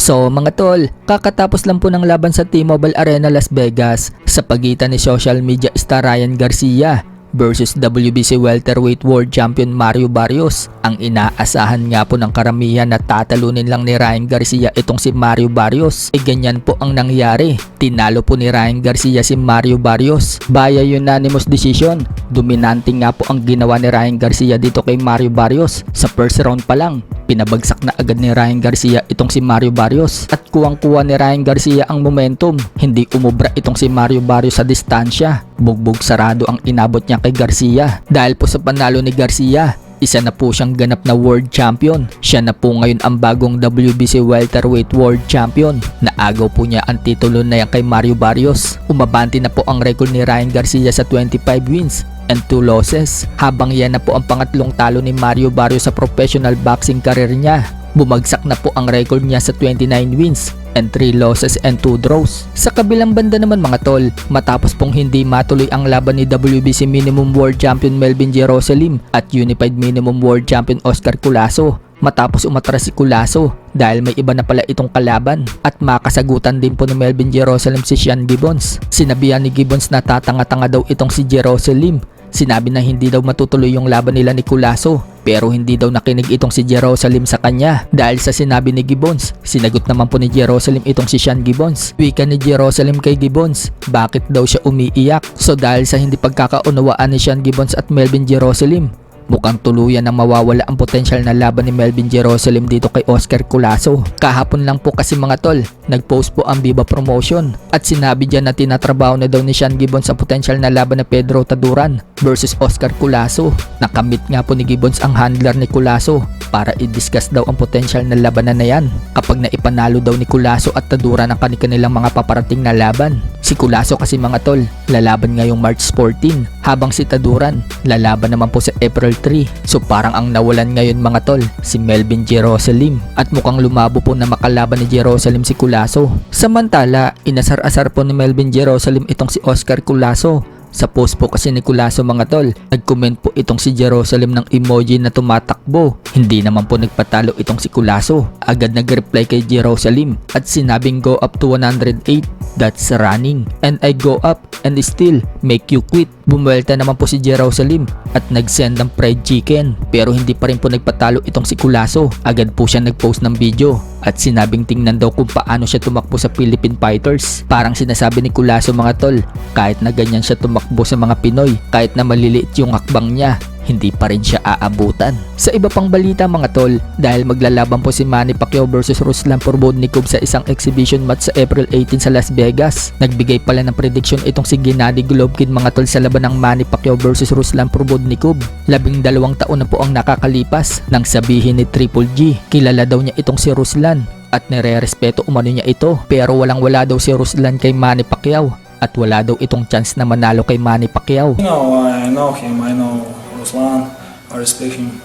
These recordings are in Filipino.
So mga tol, kakatapos lang po ng laban sa T-Mobile Arena Las Vegas sa pagitan ni social media star Ryan Garcia versus WBC Welterweight World Champion Mario Barrios. Ang inaasahan nga po ng karamihan na tatalunin lang ni Ryan Garcia itong si Mario Barrios. Ganyan po ang nangyari. Tinalo po ni Ryan Garcia si Mario Barrios via unanimous decision. Dominante nga po ang ginawa ni Ryan Garcia dito kay Mario Barrios. Sa first round pa lang, pinabagsak na agad ni Ryan Garcia itong si Mario Barrios at kuwang-kuwa ni Ryan Garcia ang momentum. Hindi umubra itong si Mario Barrios sa distansya. Bugbog sarado ang inabot niya kay Garcia. Dahil po sa panalo ni Garcia, isa na po siyang ganap na world champion. Siya na po ngayon ang bagong WBC Welterweight World Champion. Naagaw po niya ang titulo na yan kay Mario Barrios. Umabante na po ang record ni Ryan Garcia sa 25 wins and 2 losses. Habang yan na po ang pangatlong talo ni Mario Barrios sa professional boxing career niya. Bumagsak na po ang record niya sa 29 wins and 3 losses and 2 draws. Sa kabilang banda naman mga tol, matapos pong hindi matuloy ang laban ni WBC Minimum World Champion Melvin Jerusalem at Unified Minimum World Champion Oscar Culaso, matapos umatras si Culaso dahil may iba na pala itong kalaban at makasagutan din po ni Melvin Jerusalem si Sean Gibbons. Sinabihan ni Gibbons na tatanga-tanga daw itong si Jerusalem. Sinabi na hindi daw matutuloy yung laban nila ni Culaso, pero hindi daw nakinig itong si Jerusalem sa kanya. Dahil sa sinabi ni Gibbons, sinagot naman po ni Jerusalem itong si Sean Gibbons. Wika ni Jerusalem kay Gibbons, bakit daw siya umiiyak? So dahil sa hindi pagkakaunawaan ni Sean Gibbons at Melvin Jerusalem, mukhang tuluyan na mawawala ang potensyal na laban ni Melvin Jerusalem dito kay Oscar Culaso. Kahapon lang po kasi mga tol, nagpost po ang Viva Promotion at sinabi dyan na tinatrabaho na daw ni Sean Gibbons sa potensyal na laban na Pedro Taduran versus Oscar Culaso. Nakamit nga po ni Gibbons ang handler ni Culaso para i-discuss daw ang potensyal na labanan na yan kapag naipanalo daw ni Culaso at Taduran ang kanilang mga paparating na laban. Si Culaso kasi mga tol, lalaban ngayong March 14, habang si Taduran lalaban naman po sa April 3. So parang ang nawalan ngayon mga tol, si Melvin Jerusalem, at mukhang lumabo po na makalaban ni Jerusalem si Culaso. Samantala, inasar-asar po ni Melvin Jerusalem itong si Oscar Culaso. Sa post po kasi ni Culaso mga tol, nag-comment po itong si Jerusalem ng emoji na tumatakbo. Hindi naman po nagpatalo itong si Culaso. Agad nag-reply kay Jerusalem at sinabing go up to 108, that's running, and I go up and still make you quit. Bumuelta naman po si Jerusalem at nag-send ng fried chicken, pero hindi pa rin po nagpatalo itong si Culaso. Agad po siya nag-post ng video at sinabing tingnan daw kung paano siya tumakbo sa Philippine Fighters. Parang sinasabi ni Culaso mga tol, kahit na ganyan siya tumakbo sa mga Pinoy, kahit na maliliit yung hakbang niya, hindi pa rin siya aabutan. Sa iba pang balita mga tol, dahil maglalaban po si Manny Pacquiao versus Ruslan Purbodnikov sa isang exhibition match sa April 18 sa Las Vegas. Nagbigay pala ng prediction itong si Gennady Golovkin mga tol sa laban ng Manny Pacquiao versus Ruslan Purbodnikov. 12 taon na po ang nakakalipas nang sabihin ni Triple G, kilala daw niya itong si Ruslan at nire-respeto umano niya ito, pero walang-wala daw si Ruslan kay Manny Pacquiao at wala daw itong chance na manalo kay Manny Pacquiao. No, I know him, I know Ruslan, I respect him.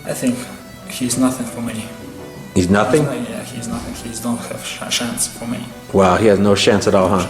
I think he's nothing for me. He's nothing? Yeah, he's nothing. He don't have chance for me. Wow, he has no chance at all, huh?